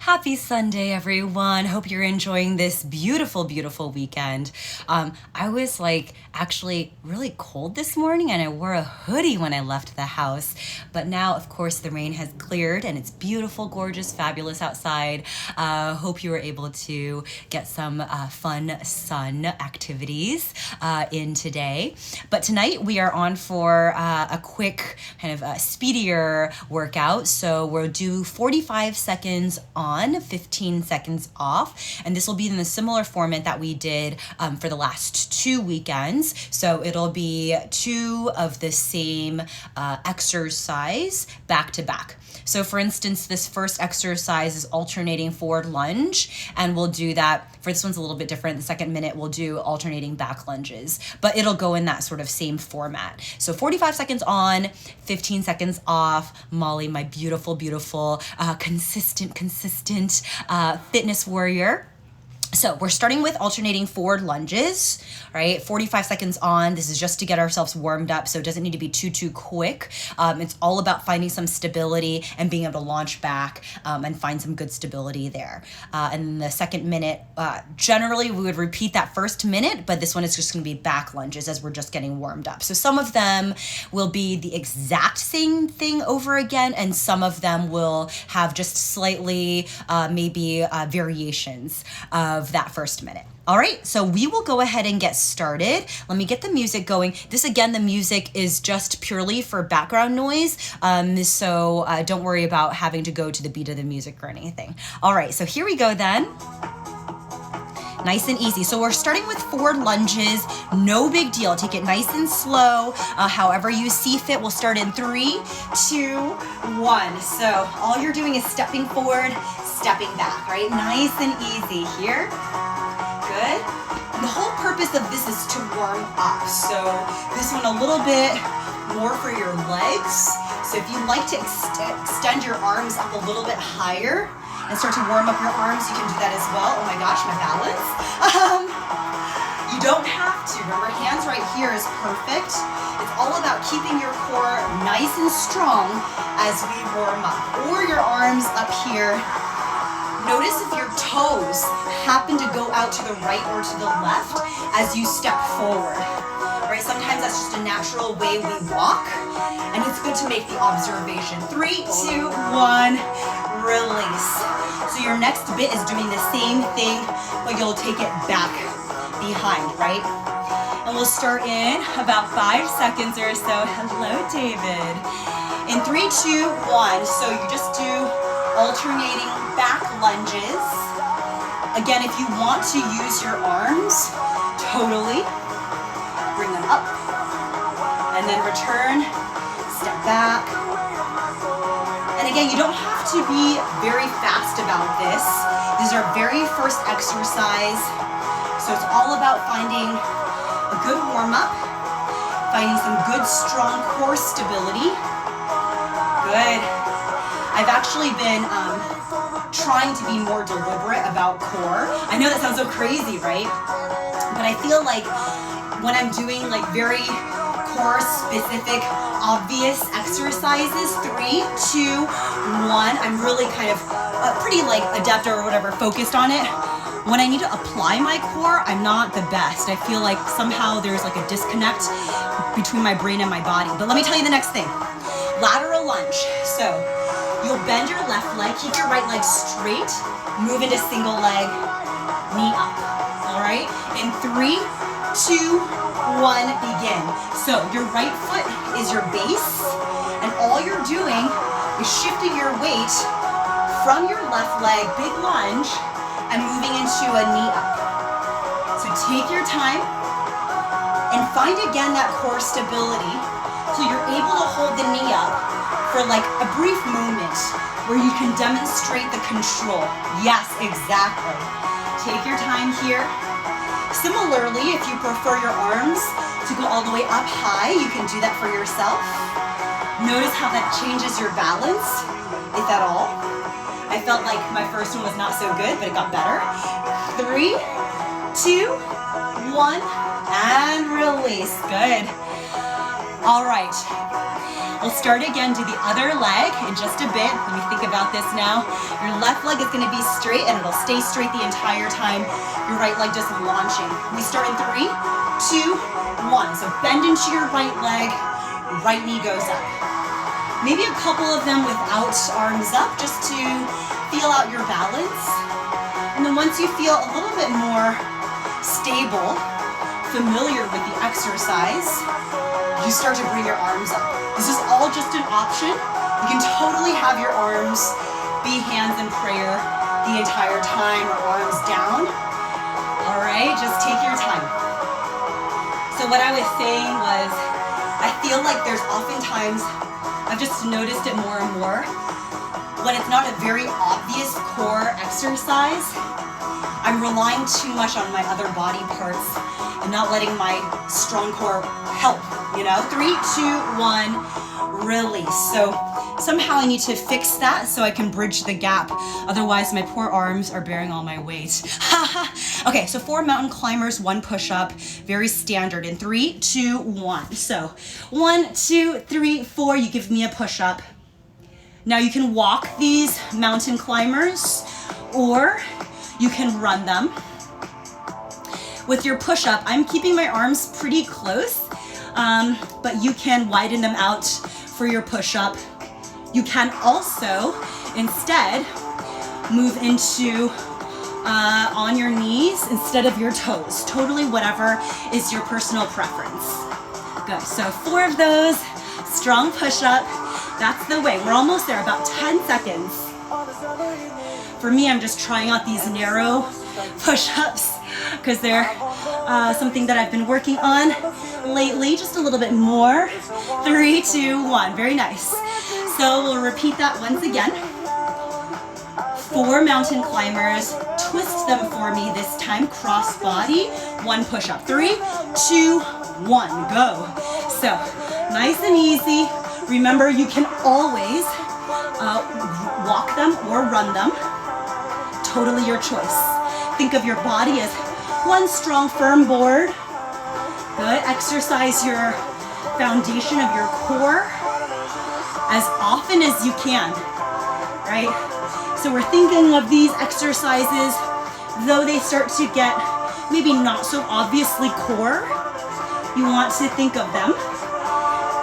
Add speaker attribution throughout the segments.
Speaker 1: Happy Sunday, everyone. Hope you're enjoying this beautiful, beautiful weekend. I was actually really cold this morning and I wore a hoodie when I left the house. But now, of course, the rain has cleared and it's beautiful, gorgeous, fabulous outside. Hope you were able to get some fun sun activities in today. But tonight we are on for a quick kind of speedier workout. So we'll do 45 seconds on, 15 seconds off. And this will be in the similar format that we did for the last 2 weekends. So it'll be 2 of the same exercise back to back. So for instance, this first exercise is alternating forward lunge, and we'll do that. For this one's a little bit different. The second minute, we'll do alternating back lunges, but it'll go in that sort of same format. So 45 seconds on, 15 seconds off. Molly, my beautiful, beautiful, consistent fitness warrior. So we're starting with alternating forward lunges, right? 45 seconds on. This is just to get ourselves warmed up, so it doesn't need to be too quick. It's all about finding some stability and being able to launch back and find some good stability there. And the second minute, generally we would repeat that first minute, but this one is just going to be back lunges as we're just getting warmed up. So some of them will be the exact same thing over again, and some of them will have just slightly maybe variations of that first minute. All right, so we will go ahead and get started. Let me get the music going. This, again, the music is just purely for background noise, so don't worry about having to go to the beat of the music or anything. All right, so here we go then. Nice and easy. So we're starting with forward lunges. No big deal. Take it nice and slow. However you see fit. We'll start in 3, 2, 1. So all you're doing is stepping forward, stepping back, right? Nice and easy here. Good. And the whole purpose of this is to warm up. So this one a little bit more for your legs. So if you'd like to extend your arms up a little bit higher and start to warm up your arms, you can do that as well. Oh my gosh, my balance. You don't have to. Remember, hands right here is perfect. It's all about keeping your core nice and strong as we warm up. Or your arms up here. Notice if your toes happen to go out to the right or to the left as you step forward. Right? Sometimes that's just a natural way we walk, and it's good to make the observation. 3, 2, 1, release. So your next bit is doing the same thing, but you'll take it back behind, right? And we'll start in about 5 seconds or so. Hello, David. In 3, 2, 1. So you just do alternating back lunges. Again, if you want to use your arms, totally. Bring them up. And then return, step back. And again, you don't have to be very fast about this. This is our very first exercise. So it's all about finding a good warm-up, finding some good, strong core stability. Good. I've actually been trying to be more deliberate about core. I know that sounds so crazy, right? But I feel like when I'm doing very core specific, obvious exercises, 3, 2, 1, I'm really kind of pretty adept or whatever, focused on it. When I need to apply my core, I'm not the best. I feel like somehow there's a disconnect between my brain and my body. But let me tell you the next thing. Lateral lunge. So you'll bend your left leg, keep your right leg straight, move into single leg, knee up. All right? In 3, 2, 1, begin. So your right foot is your base, and all you're doing is shifting your weight from your left leg, big lunge, and moving into a knee up. So take your time and find again that core stability so you're able to hold the knee up for a brief moment where you can demonstrate the control. Yes, exactly. Take your time here. Similarly, if you prefer your arms to go all the way up high, you can do that for yourself. Notice how that changes your balance, if at all. I felt like my first one was not so good, but it got better. 3, 2, 1, and release. Good. All right. We'll start again, do the other leg in just a bit. Let me think about this now. Your left leg is gonna be straight and it'll stay straight the entire time. Your right leg just launching. We start in 3, 2, 1. So bend into your right leg, right knee goes up. Maybe a couple of them without arms up, just to feel out your balance. And then once you feel a little bit more stable, familiar with the exercise, you start to bring your arms up. This is all just an option. You can totally have your arms be hands in prayer the entire time, or arms down. All right, just take your time. So what I was saying was, I feel like there's oftentimes, I've just noticed it more and more, when it's not a very obvious core exercise, I'm relying too much on my other body parts and not letting my strong core help, you know? 3, 2, 1, release. So somehow I need to fix that so I can bridge the gap. Otherwise, my poor arms are bearing all my weight. Okay, so 4 mountain climbers, 1 push-up, very standard in 3, 2, 1. So 1, 2, 3, 4, you give me a push-up. Now you can walk these mountain climbers or you can run them. With your push-up, I'm keeping my arms pretty close, but you can widen them out for your push-up. You can also, instead, move into on your knees instead of your toes. Totally whatever is your personal preference. Good, so 4 of those, strong push-up. That's the way, we're almost there, about 10 seconds. For me, I'm just trying out these narrow push-ups because they're something that I've been working on lately, just a little bit more. 3, 2, 1, very nice. So we'll repeat that once again. 4 mountain climbers, twist them for me this time, cross body, 1 push-up. 3, 2, 1, go. So nice and easy. Remember, you can always walk them or run them. Totally your choice. Think of your body as one strong, firm board. Good. Exercise your foundation of your core as often as you can, right? So we're thinking of these exercises, though they start to get maybe not so obviously core, you want to think of them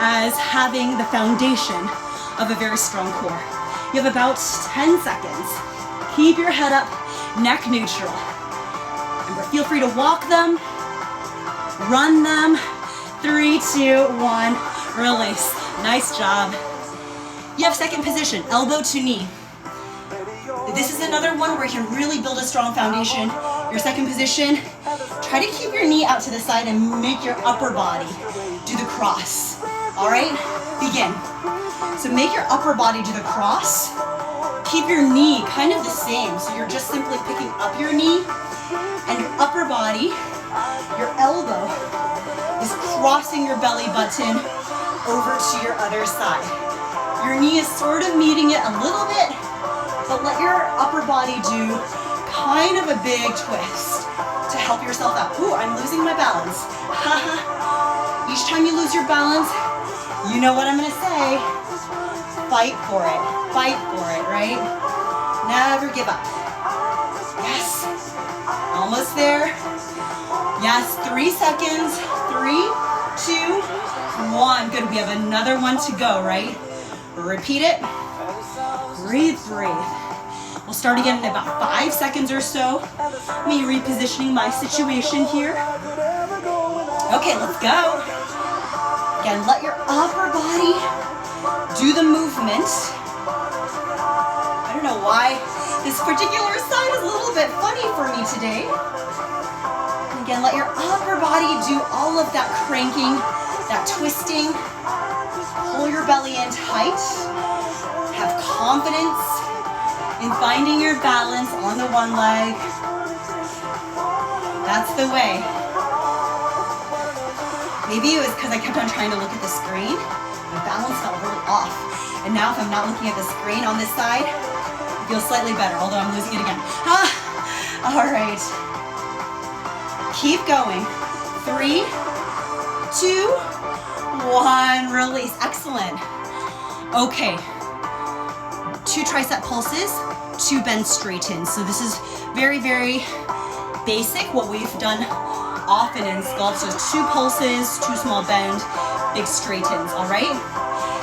Speaker 1: as having the foundation of a very strong core. You have about 10 seconds. Keep your head up, neck neutral. Remember, feel free to walk them, run them. 3, 2, 1, release. Nice job. You have second position, elbow to knee. This is another one where you can really build a strong foundation. Your second position, try to keep your knee out to the side and make your upper body do the cross. All right, begin. So make your upper body do the cross. Keep your knee kind of the same. So you're just simply picking up your knee and your upper body, your elbow is crossing your belly button over to your other side. Your knee is sort of meeting it a little bit, but let your upper body do kind of a big twist to help yourself out. Ooh, I'm losing my balance. Each time you lose your balance, you know what I'm gonna say. Fight for it. Fight for it, right? Never give up. Yes. Almost there. Yes, 3 seconds. 3, 2, 1. Good, we have another one to go, right? Repeat it. Breathe, breathe. We'll start again in about 5 seconds or so. Me repositioning my situation here. Okay, let's go. Again, let your upper body do the movement. I don't know why this particular side is a little bit funny for me today. And again, let your upper body do all of that cranking, that twisting. Pull your belly in tight. Have confidence in finding your balance on the one leg. That's the way. Maybe it was because I kept on trying to look at the screen. My balance felt really off. And now if I'm not looking at the screen on this side, it feels slightly better, although I'm losing it again. All right. Keep going. 3, 2, 1, release. Excellent.
Speaker 2: Okay, 2 tricep pulses, 2 bend straightens. So this is very, very basic, what we've done often in sculpt. So 2 pulses, 2 small bend, big straightens, all right?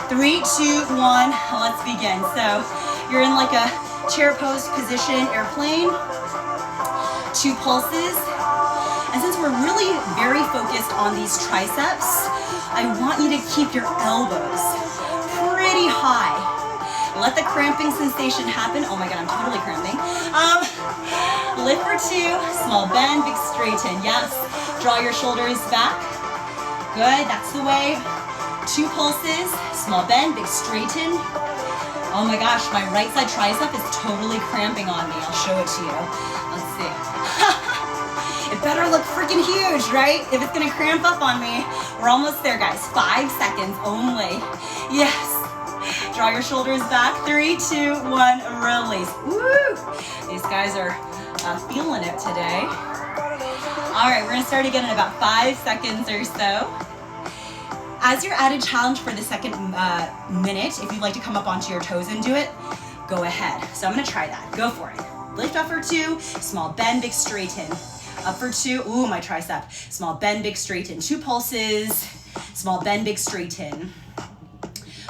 Speaker 2: 3, 2, 1, let's begin. So you're in like a chair pose position, airplane, 2 pulses. And since we're really very focused on these triceps, I want you to keep your elbows pretty high. Let the cramping sensation happen. Oh my God, I'm totally cramping. Lift for 2, small bend, big straighten. Yes, draw your shoulders back. Good, that's the way. 2 pulses, small bend, big straighten. Oh my gosh, my right side tricep is totally cramping on me. I'll show it to you. Let's see. It better look freaking huge, right? If it's gonna cramp up on me. We're almost there, guys. 5 seconds only. Yes. Draw your shoulders back. 3, 2, 1, release. Woo! These guys are feeling it today. All right, we're gonna start again in about 5 seconds or so. As your added challenge for the second minute, if you'd like to come up onto your toes and do it, go ahead. So I'm gonna try that. Go for it. Lift up for 2, small bend, big straighten. Up for 2, ooh, my tricep. Small bend, big straighten. 2 pulses, small bend, big straighten.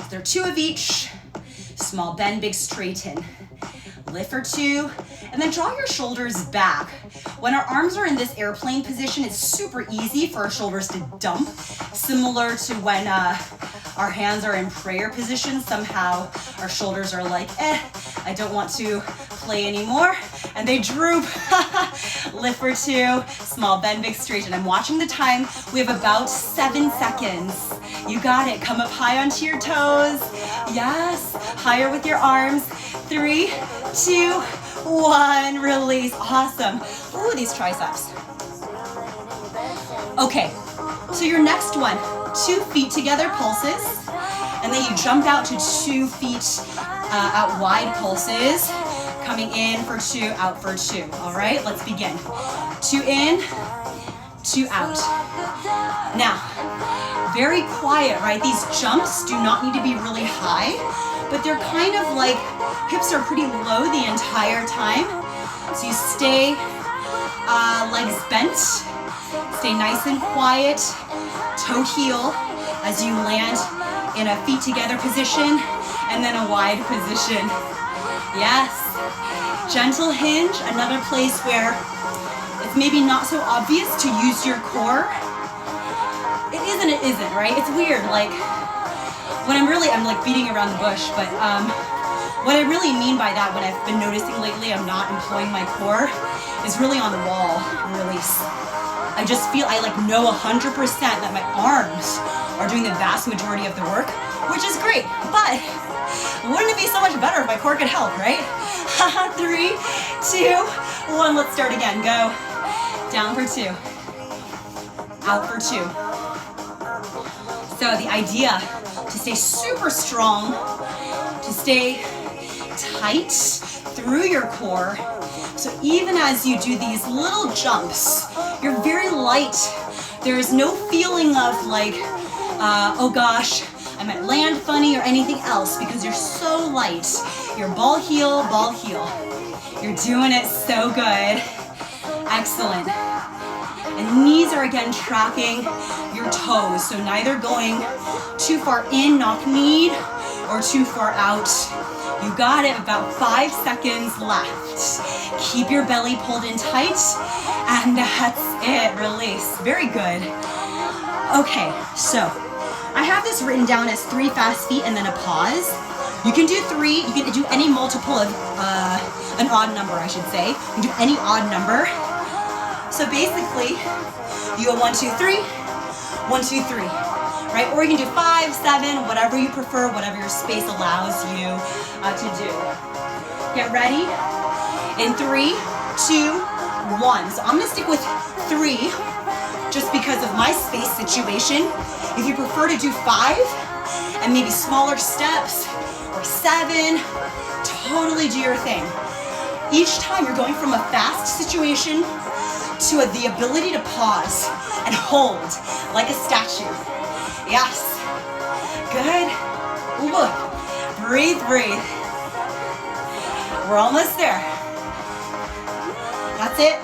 Speaker 2: There are 2 of each. Small bend, big straighten. Lift for 2, and then draw your shoulders back. When our arms are in this airplane position, it's super easy for our shoulders to dump, similar to when our hands are in prayer position. Somehow our shoulders are like, I don't want to play anymore, and they droop. Lift for 2, small bend, big straighten. I'm watching the time. We have about 7 seconds. You got it. Come up high onto your toes. Yes, higher with your arms. 3, 2, 1, release. Awesome. Ooh, these triceps. Okay, so your next one, 2 feet together, pulses, and then you jump out to 2 feet out wide pulses, coming in for 2, out for 2. All right, let's begin. 2 in, 2 out. Now, very quiet, right? These jumps do not need to be really high, but they're kind of like, hips are pretty low the entire time. So you stay legs bent, stay nice and quiet, toe heel as you land in a feet together position and then a wide position. Yes. Gentle hinge, another place where it's maybe not so obvious to use your core. It isn't, right? It's weird, like, when I'm like beating around the bush, but what I really mean by that, what I've been noticing lately, I'm not employing my core, is really on the wall release. I just feel, I like know 100% that my arms are doing the vast majority of the work, which is great, but wouldn't it be so much better if my core could help, right? 3, 2, 1, let's start again. Go. Down for 2. Out for 2. So the idea to stay super strong, to stay tight through your core. So even as you do these little jumps, you're very light. There is no feeling of like, oh gosh, I might land funny or anything else because you're so light. You're ball heel, ball heel. You're doing it so good. Excellent. And knees are again tracking your toes. So neither going too far in, knock knee, or too far out. You got it, about 5 seconds left. Keep your belly pulled in tight, and that's it, release. Very good. Okay, so I have this written down as 3 fast feet and then a pause. You can do 3, you can do any multiple of, an odd number, I should say. You can do any odd number. So basically, you go 1, 2, 3, 1, 2, 3. Right? Or you can do 5, 7, whatever you prefer, whatever your space allows you to do. Get ready. In 3, 2, 1. So I'm gonna stick with 3 just because of my space situation. If you prefer to do 5 and maybe smaller steps or 7, totally do your thing. Each time you're going from a fast situation to the ability to pause and hold like a statue. Yes. Good. Ooh. Breathe, breathe. We're almost there. That's it.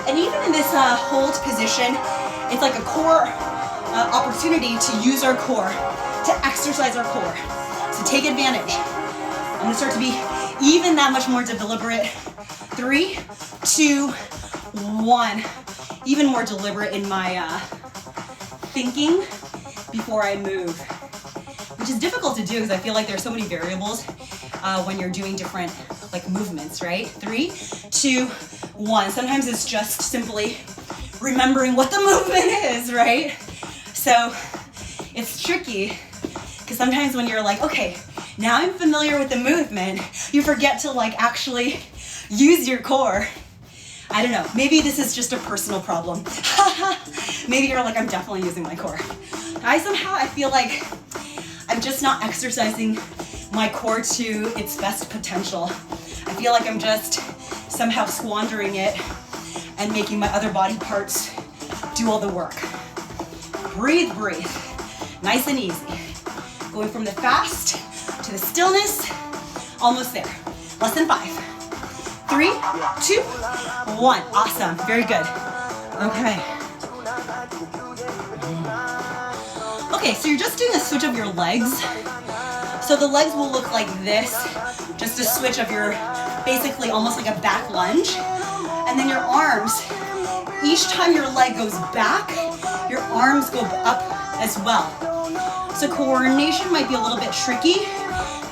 Speaker 2: And even in this hold position, it's like a core opportunity to use our core, to exercise our core. So take advantage. I'm gonna start to be even that much more deliberate. 3, 2, 1. Even more deliberate in my thinking before I move, which is difficult to do because I feel like there's so many variables when you're doing different like movements, right? 3, 2, 1. Sometimes it's just simply remembering what the movement is, right? So it's tricky because sometimes when you're like, okay, now I'm familiar with the movement, you forget to like actually use your core. I don't know, maybe this is just a personal problem. Maybe you're like, I'm definitely using my core. I feel like I'm just not exercising my core to its best potential. I feel like I'm just somehow squandering it and making my other body parts do all the work. Breathe, breathe. Nice and easy. Going from the fast to the stillness, almost there. Less than 5. 3, 2, 1. Awesome, very good. Okay. Okay, so you're just doing a switch of your legs. So the legs will look like this, just a switch of your, basically almost like a back lunge. And then your arms, each time your leg goes back, your arms go up as well. So coordination might be a little bit tricky,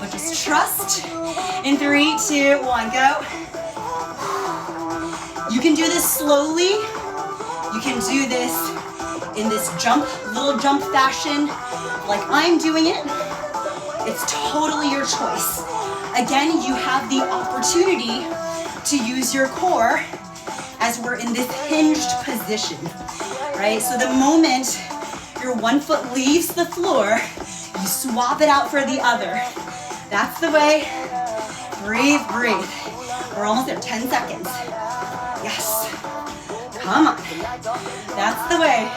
Speaker 2: but just trust. In 3, 2, 1, go. You can do this slowly. You can do this in this little jump fashion, like I'm doing it. It's totally your choice. Again, you have the opportunity to use your core as we're in this hinged position, right? So the moment your one foot leaves the floor, you swap it out for the other. That's the way. Breathe, breathe. We're almost there, 10 seconds. Yes, come on. That's the way.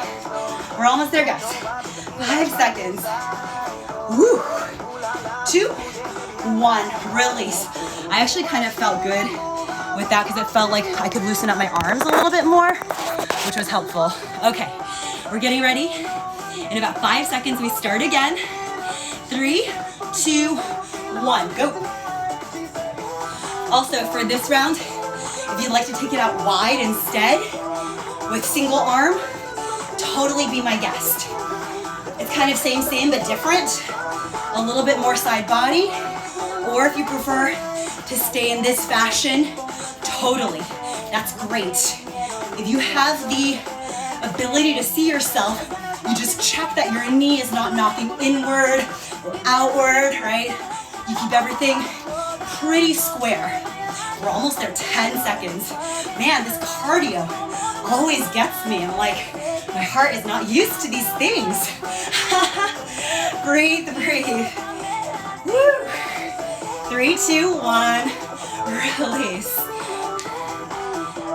Speaker 2: We're almost there, guys. 5 seconds. Woo. 2, 1, release. I actually kind of felt good with that because it felt like I could loosen up my arms a little bit more, which was helpful. Okay, we're getting ready. In about 5 seconds, we start again. 3, 2, 1, go. Also, for this round, if you'd like to take it out wide instead, with single arm, totally be my guest. It's kind of same, but different. A little bit more side body. Or if you prefer to stay in this fashion, totally. That's great. If you have the ability to see yourself, you just check that your knee is not knocking inward or outward, right? You keep everything pretty square. We're almost there, 10 seconds. Man, this cardio always gets me. I'm like, my heart is not used to these things. Breathe, breathe. Woo. 3, 2, 1, release.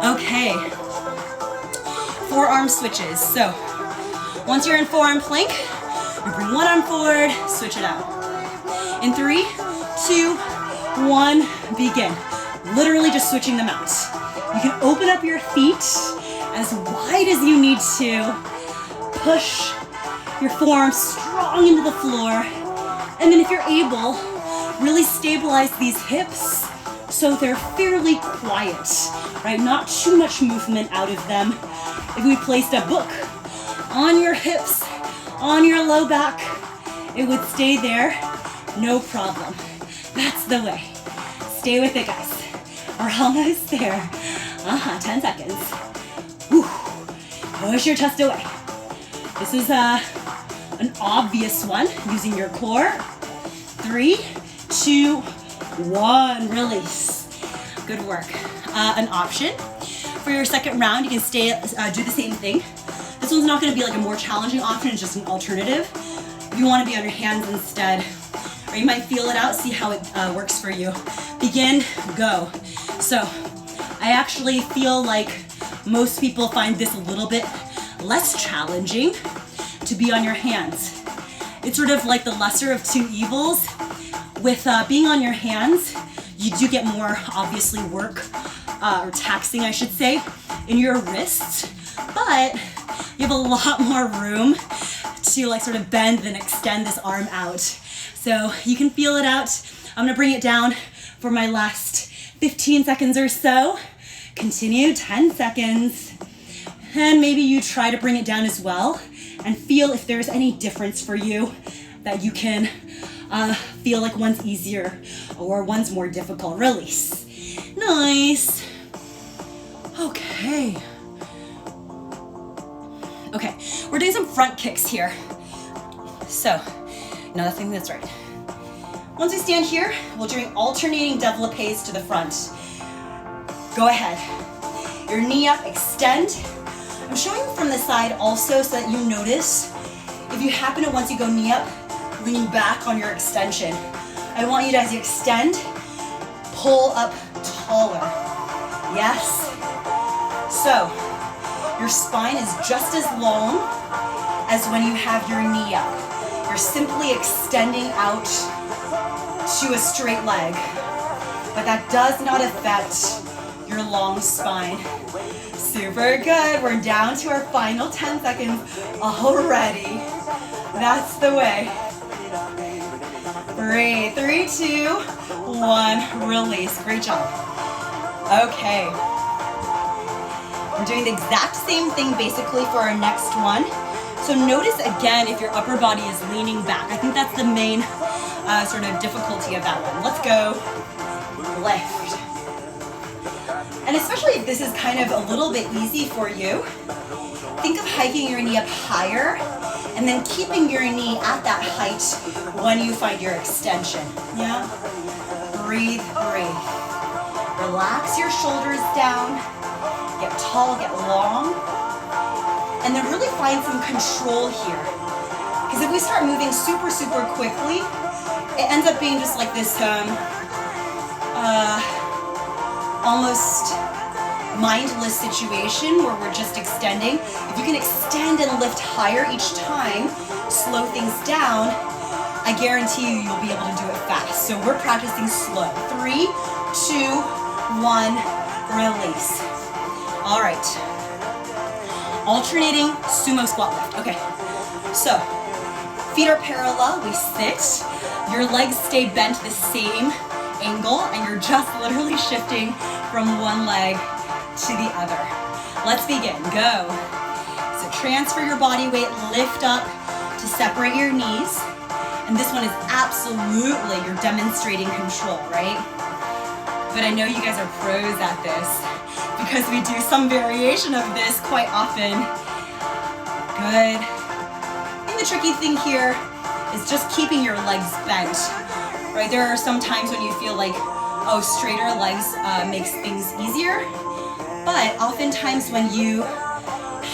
Speaker 2: Okay. Forearm switches. So, once you're in forearm plank, you bring one arm forward, switch it out. In 3, 2, 1, begin. Literally just switching them out. You can open up your feet as wide as you need to. Push your forearms strong into the floor. And then if you're able, really stabilize these hips so they're fairly quiet, right? Not too much movement out of them. If we placed a book on your hips, on your low back, it would stay there, no problem. That's the way. Stay with it, guys. We're almost there. 10 seconds. Whew. Push your chest away. This is an obvious one, using your core. 3, 2, 1, release. Good work. An option for your second round, you can do the same thing. This one's not gonna be like a more challenging option, it's just an alternative. If you wanna be on your hands instead, or you might feel it out, see how it works for you. Begin, go. So, I actually feel like most people find this a little bit less challenging to be on your hands. It's sort of like the lesser of two evils. With being on your hands, you do get more, obviously, work, or taxing, I should say, in your wrists, but you have a lot more room to like sort of bend and extend this arm out. So you can feel it out. I'm gonna bring it down for my last 15 seconds or so. Continue, 10 seconds. And maybe you try to bring it down as well and feel if there's any difference for you that you can feel like one's easier or one's more difficult. Release. Nice. Okay. Okay, we're doing some front kicks here. So, another thing that's right. Once we stand here, we're doing alternating développés to the front. Go ahead. Your knee up, extend. I'm showing you from the side also so that you notice if you happen to, once you go knee up, lean back on your extension. I want you to, as you extend, pull up taller. Yes. So, your spine is just as long as when you have your knee up. You're simply extending out to a straight leg, but that does not affect your long spine. Super good. We're down to our final 10 seconds already. That's the way. Breathe. 3, 2, 1. Release. Great job. Okay. We're doing the exact same thing basically for our next one. So notice again if your upper body is leaning back. I think that's the main sort of difficulty of that one. Let's go. Lift. And especially if this is kind of a little bit easy for you, think of hiking your knee up higher and then keeping your knee at that height when you find your extension. Yeah? Breathe, breathe. Relax your shoulders down. Get tall, get long, and then really find some control here. Because if we start moving super, super quickly, it ends up being just like this almost mindless situation where we're just extending. If you can extend and lift higher each time, slow things down, I guarantee you'll be able to do it fast. So we're practicing slow. 3, 2, 1, release. All right, alternating sumo squat lift. Okay, so feet are parallel, we sit, your legs stay bent the same angle, and you're just literally shifting from one leg to the other. Let's begin, go. So transfer your body weight, lift up to separate your knees, and this one is absolutely, you're demonstrating control, right? But I know you guys are pros at this, because we do some variation of this quite often. Good. I think the tricky thing here is just keeping your legs bent, right? There are some times when you feel like, oh, straighter legs makes things easier, but oftentimes when you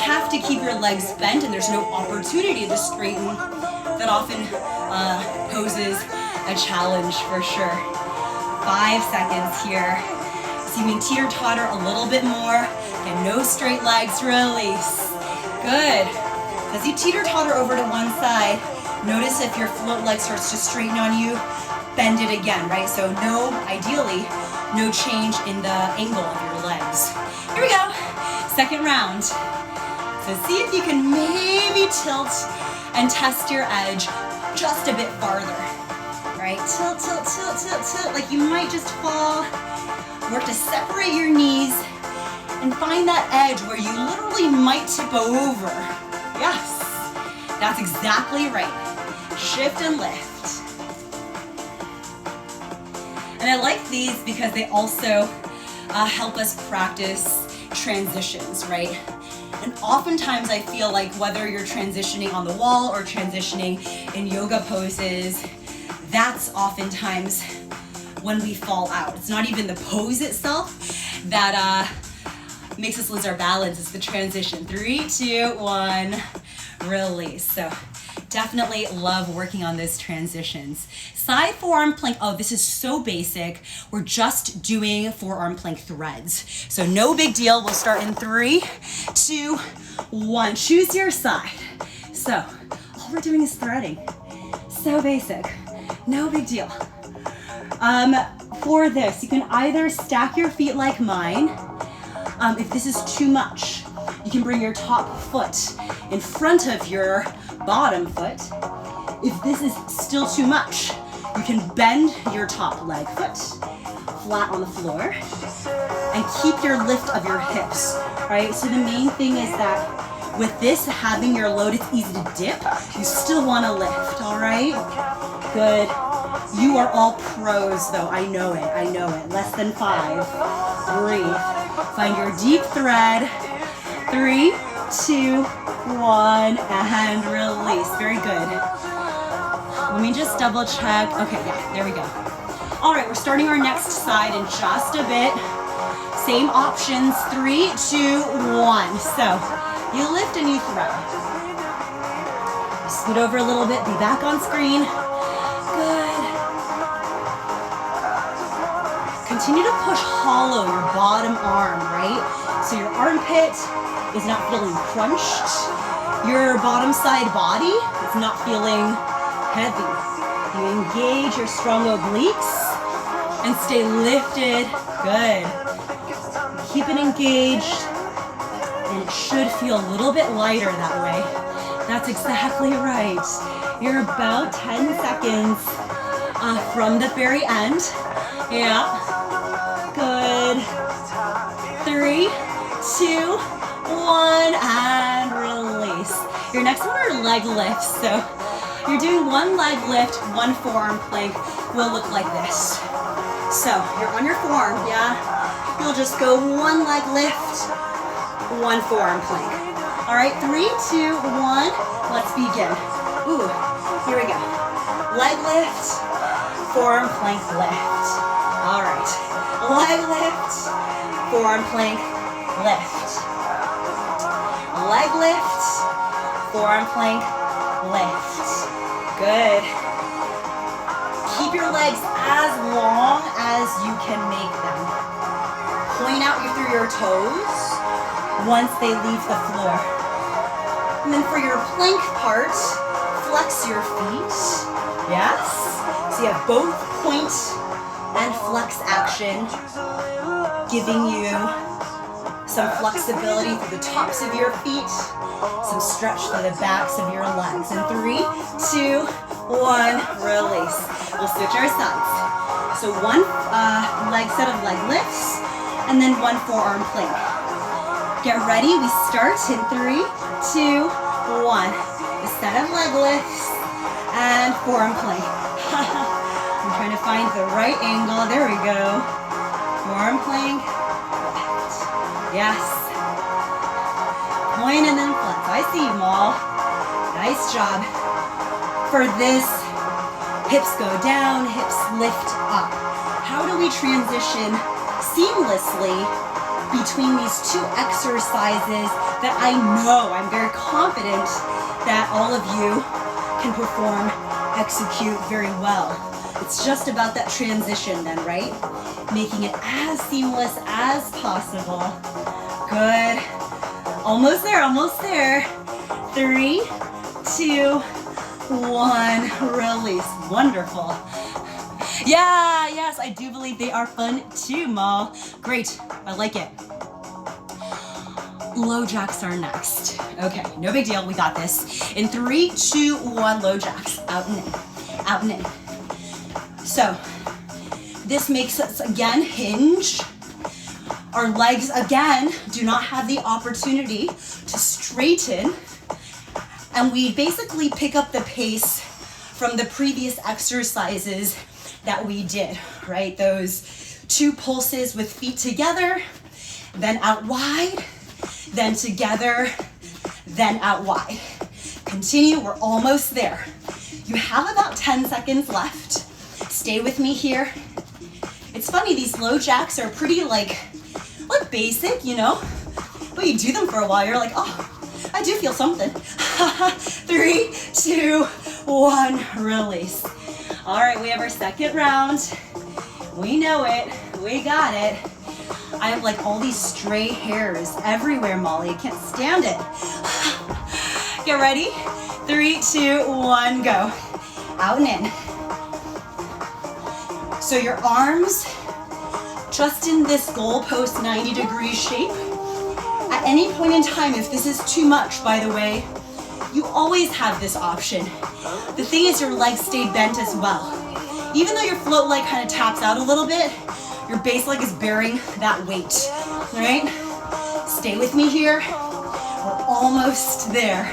Speaker 2: have to keep your legs bent and there's no opportunity to straighten, that often poses a challenge for sure. 5 seconds here. So you can teeter-totter a little bit more. Again, no straight legs, release. Good. As you teeter-totter over to one side, notice if your float leg starts to straighten on you, bend it again, right? So ideally, no change in the angle of your legs. Here we go. Second round. So see if you can maybe tilt and test your edge just a bit farther, right? Tilt, tilt, tilt, tilt, tilt, like you might just fall. Work to separate your knees and find that edge where you literally might tip over. Yes, that's exactly right. Shift and lift. And I like these because they also help us practice transitions, right? And oftentimes I feel like whether you're transitioning on the wall or transitioning in yoga poses, that's oftentimes when we fall out. It's not even the pose itself that makes us lose our balance. It's the transition. 3, 2, 1, release. So definitely love working on those transitions. Side forearm plank. Oh, this is so basic. We're just doing forearm plank threads. So no big deal. We'll start in 3, 2, 1. Choose your side. So all we're doing is threading. So basic. No big deal. For this, you can either stack your feet like mine. If this is too much, you can bring your top foot in front of your bottom foot. If this is still too much, you can bend your top leg foot flat on the floor and keep your lift of your hips, right? So the main thing is that with this, having your load, it's easy to dip. You still want to lift, all right? Good. You are all pros though, I know it, I know it. Less than 5. Breathe. Find your deep thread. 3, 2, 1, and release. Very good. Let me just double check. Okay, yeah, there we go. All right, we're starting our next side in just a bit. Same options, 3, 2, 1. So you lift and you throw. Scoot over a little bit, be back on screen. Good. Continue to push hollow your bottom arm, right? So your armpit is not feeling crunched. Your bottom side body is not feeling heavy. You engage your strong obliques and stay lifted. Good. Keep it engaged, and it should feel a little bit lighter that way. That's exactly right. You're about 10 seconds from the very end. Yeah. Good. 3, 2, 1, and release. Your next one are leg lifts. So you're doing one leg lift, one forearm plank will look like this. So you're on your forearm, yeah? You'll just go one leg lift, one forearm plank. All right, 3, 2, 1, let's begin. Ooh, here we go. Leg lift, forearm plank lift. All right, leg lift, forearm plank lift. Leg lift, forearm plank lift. Good. Keep your legs as long as you can make them. Point out through your toes once they leave the floor. And then for your plank part, flex your feet. Yes? So you have both point and flex action, giving you some flexibility through the tops of your feet, some stretch through the backs of your legs. And 3, 2, 1, release. We'll switch our sides. So one set of leg lifts, and then one forearm plank. Get ready, we start in 3, 2, 1. A set of leg lifts and forearm plank. I'm trying to find the right angle. There we go. Forearm plank. Yes. Point and then flex. I see you, Mal. Nice job. For this, hips go down, hips lift up. How do we transition seamlessly between these two exercises that I know, I'm very confident that all of you can perform, execute very well. It's just about that transition then, right? Making it as seamless as possible. Good. Almost there, almost there. 3, 2, 1, release. Wonderful. Yeah, yes, I do believe they are fun too, Mal. Great, I like it. Low jacks are next. Okay, no big deal, we got this. In 3, 2, 1, low jacks. Out and in, out and in. So, this makes us again hinge. Our legs again do not have the opportunity to straighten. And we basically pick up the pace from the previous exercises that we did, right? Those 2 pulses with feet together, then out wide, then together, then out wide. Continue, we're almost there. You have about 10 seconds left. Stay with me here. It's funny, these low jacks are pretty like basic, you know? But you do them for a while, you're like, oh, I do feel something. 3, 2, 1, release. All right, we have our second round. We know it, we got it. I have like all these stray hairs everywhere, Molly. I can't stand it. Get ready? 3, 2, 1, go. Out and in. So your arms just in this goalpost 90-degree shape. At any point in time, if this is too much, by the way, you always have this option. The thing is your legs stay bent as well. Even though your float leg kind of taps out a little bit, your base leg is bearing that weight, right? Stay with me here. We're almost there.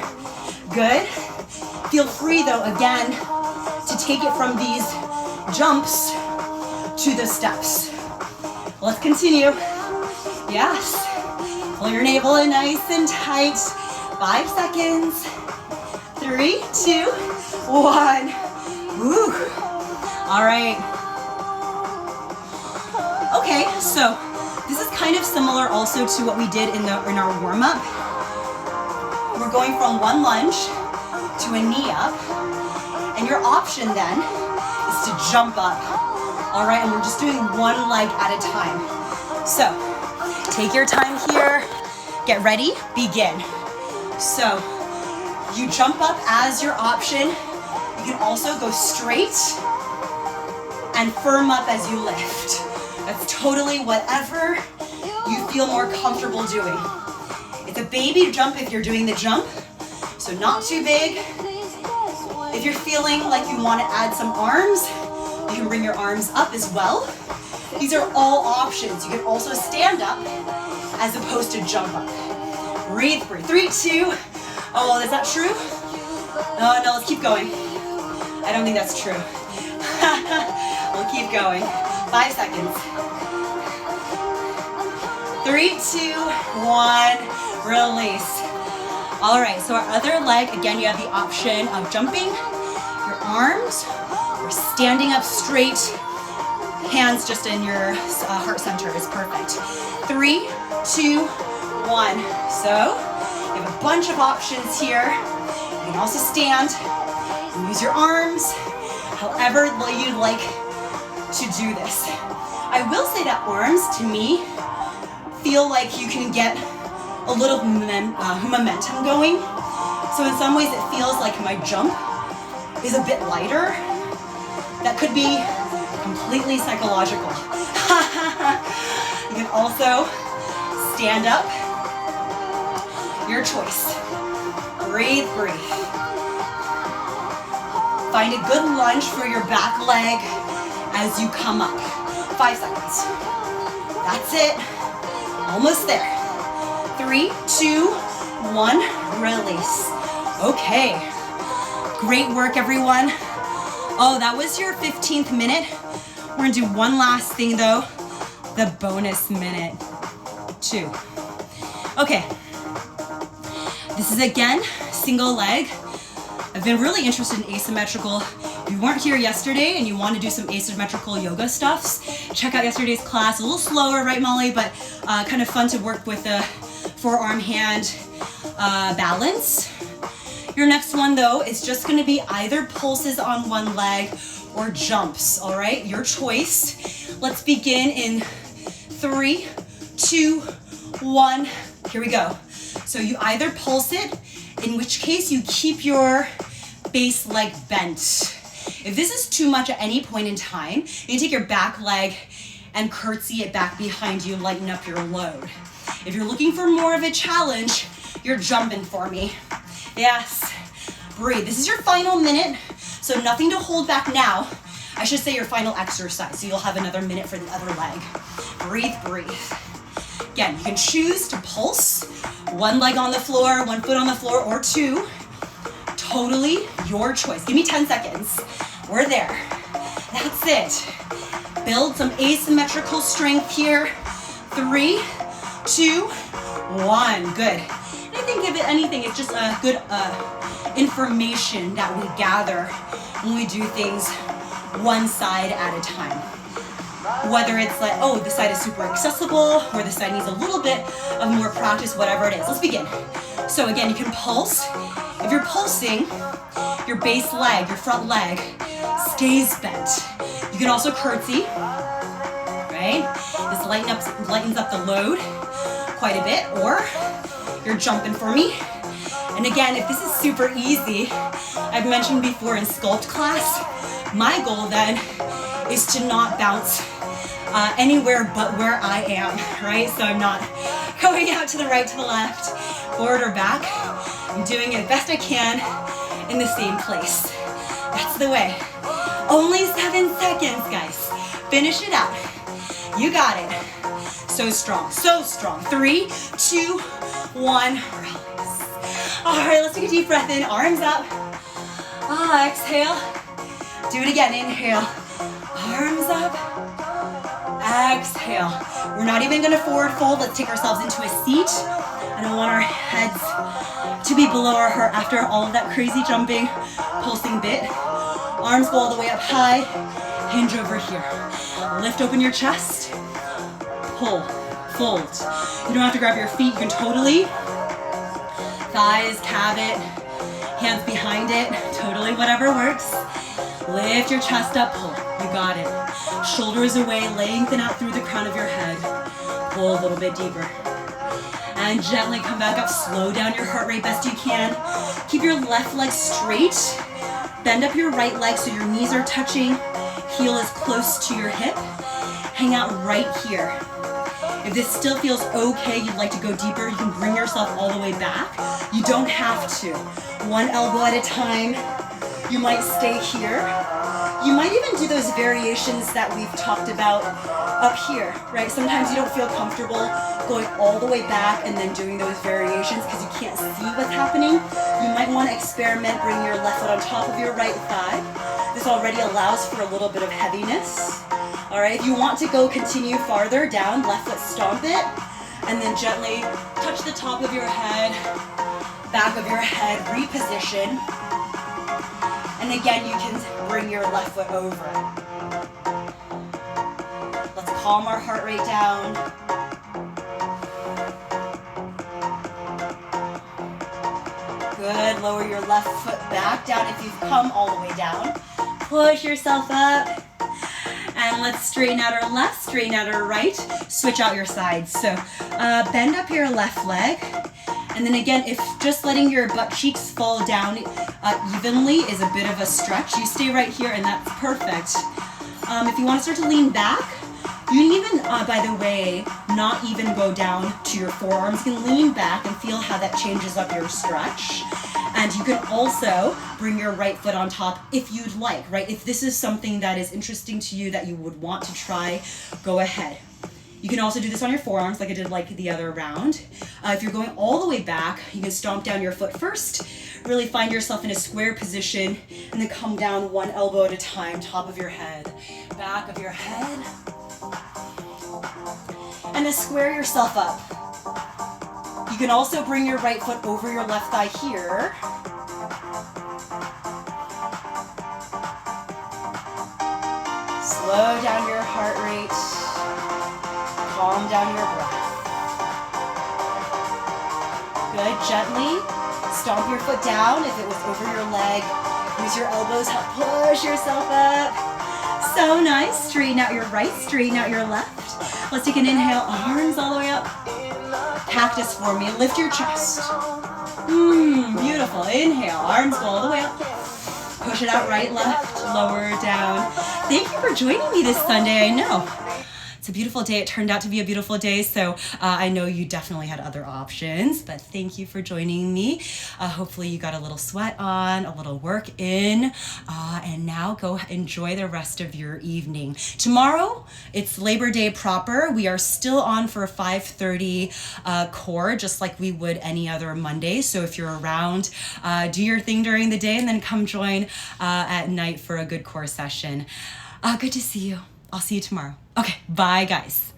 Speaker 2: Good. Feel free though, again, to take it from these jumps to the steps. Let's continue. Yes. Pull your navel in nice and tight. 5 seconds. 3, 2, 1. Woo. All right. Okay, so this is kind of similar also to what we did in our warm-up. We're going from one lunge to a knee up, and your option then is to jump up. All right, and we're just doing one leg at a time. So take your time here, get ready, begin. So you jump up as your option. You can also go straight and firm up as you lift. That's totally whatever you feel more comfortable doing. It's a baby jump if you're doing the jump, so not too big. If you're feeling like you want to add some arms, you can bring your arms up as well. These are all options. You can also stand up as opposed to jump up. Breathe, breathe. 3, 2. Oh, is that true? No, let's keep going. I don't think that's true. We'll keep going. 5 seconds. 3, 2, 1. Release. All right, so our other leg, again, you have the option of jumping your arms or standing up straight. Hands just in your heart center is perfect. 3, 2, 1. So you have a bunch of options here. You can also stand and use your arms, however you'd like to do this. I will say that arms, to me, feel like you can get a little momentum going. So in some ways it feels like my jump is a bit lighter. That could be completely psychological. You can also stand up. Your choice. Breathe, breathe. Find a good lunge for your back leg as you come up. 5 seconds. That's it. Almost there. 3, 2, 1. Release. Okay. Great work, everyone. Oh, that was your 15th minute. We're gonna do one last thing though. The bonus minute. 2. Okay. This is again, single leg. I've been really interested in asymmetrical. If you weren't here yesterday and you want to do some asymmetrical yoga stuffs, check out yesterday's class. A little slower, right, Molly? But kind of fun to work with the forearm hand balance. Your next one though is just going to be either pulses on one leg or jumps, all right? Your choice. Let's begin in 3, 2, 1. Here we go. So you either pulse it, in which case you keep your base leg bent. If this is too much at any point in time, you can take your back leg and curtsy it back behind you, lighten up your load. If you're looking for more of a challenge, you're jumping for me. Yes. Breathe. This is your final minute, so nothing to hold back now. I should say your final exercise, so you'll have another minute for the other leg. Breathe, breathe. Again, you can choose to pulse, one leg on the floor, one foot on the floor, or 2. Totally your choice. Give me 10 seconds. We're there. That's it. Build some asymmetrical strength here. 3, 2, 1. Good. And I think if anything, it's just a good information that we gather when we do things one side at a time. Whether it's like, oh, this side is super accessible, or this side needs a little bit of more practice, whatever it is. Let's begin. So again, you can pulse. If you're pulsing, your base leg, your front leg, stays bent. You can also curtsy, right? This lightens up the load quite a bit, or you're jumping for me. And again, if this is super easy, I've mentioned before in sculpt class, my goal then is to not bounce anywhere but where I am, right? So I'm not going out to the right, to the left, forward or back. I'm doing it best I can in the same place. That's the way. Only 7 seconds, guys. Finish it out. You got it. So strong, so strong. 3, 2, 1, release. All right, let's take a deep breath in, arms up. Exhale. Do it again, inhale. Arms up. Exhale. We're not even gonna forward fold. Let's take ourselves into a seat. I don't want our heads to be below our heart after all of that crazy jumping, pulsing bit. Arms go all the way up high. Hinge over here. Lift open your chest. Pull, fold. You don't have to grab your feet. You can totally. Thighs, calve it. Hands behind it. Totally whatever works. Lift your chest up, pull. You got it. Shoulders away, lengthen out through the crown of your head. Pull a little bit deeper. And gently come back up. Slow down your heart rate best you can. Keep your left leg straight. Bend up your right leg so your knees are touching. Heel is close to your hip. Hang out right here. If this still feels okay, you'd like to go deeper, you can bring yourself all the way back. You don't have to. One elbow at a time. You might stay here. You might even do those variations that we've talked about up here, right? Sometimes you don't feel comfortable going all the way back and then doing those variations because you can't see what's happening. You might want to experiment bringing your left foot on top of your right thigh. This already allows for a little bit of heaviness. All right, if you want to go continue farther down, left foot stomp it, and then gently touch the top of your head, back of your head, reposition. And again, you can bring your left foot over. Let's calm our heart rate down. Good, lower your left foot back down if you've come all the way down. Push yourself up. And let's straighten out our left, straighten out our right. Switch out your sides. So bend up your left leg. And then again, if just letting your butt cheeks fall down evenly is a bit of a stretch, you stay right here and that's perfect. If you want to start to lean back, you can even, by the way, not even go down to your forearms. You can lean back and feel how that changes up your stretch. And you can also bring your right foot on top if you'd like, right? If this is something that is interesting to you that you would want to try, go ahead. You can also do this on your forearms like I did like the other round. If you're going all the way back, you can stomp down your foot first, really find yourself in a square position, and then come down one elbow at a time, top of your head, back of your head. And then square yourself up. You can also bring your right foot over your left thigh here. Slow down your heart rate. Calm down your breath. Good, gently stomp your foot down if it was over your leg. Use your elbows, help push yourself up. So nice. Straighten out your right, straighten out your left. Let's take an inhale, arms all the way up. Cactus for me, lift your chest. Beautiful. Inhale, arms go all the way up. Push it out, right, left, lower, down. Thank you for joining me this Sunday, I know. It's a beautiful day. It turned out to be a beautiful day, so I know you definitely had other options, but thank you for joining me. Hopefully you got a little sweat on, a little work in, and now go enjoy the rest of your evening. Tomorrow, it's Labor Day proper. We are still on for a 5:30 core, just like we would any other Monday, so if you're around, do your thing during the day and then come join at night for a good core session. Good to see you. I'll see you tomorrow. Okay, bye guys.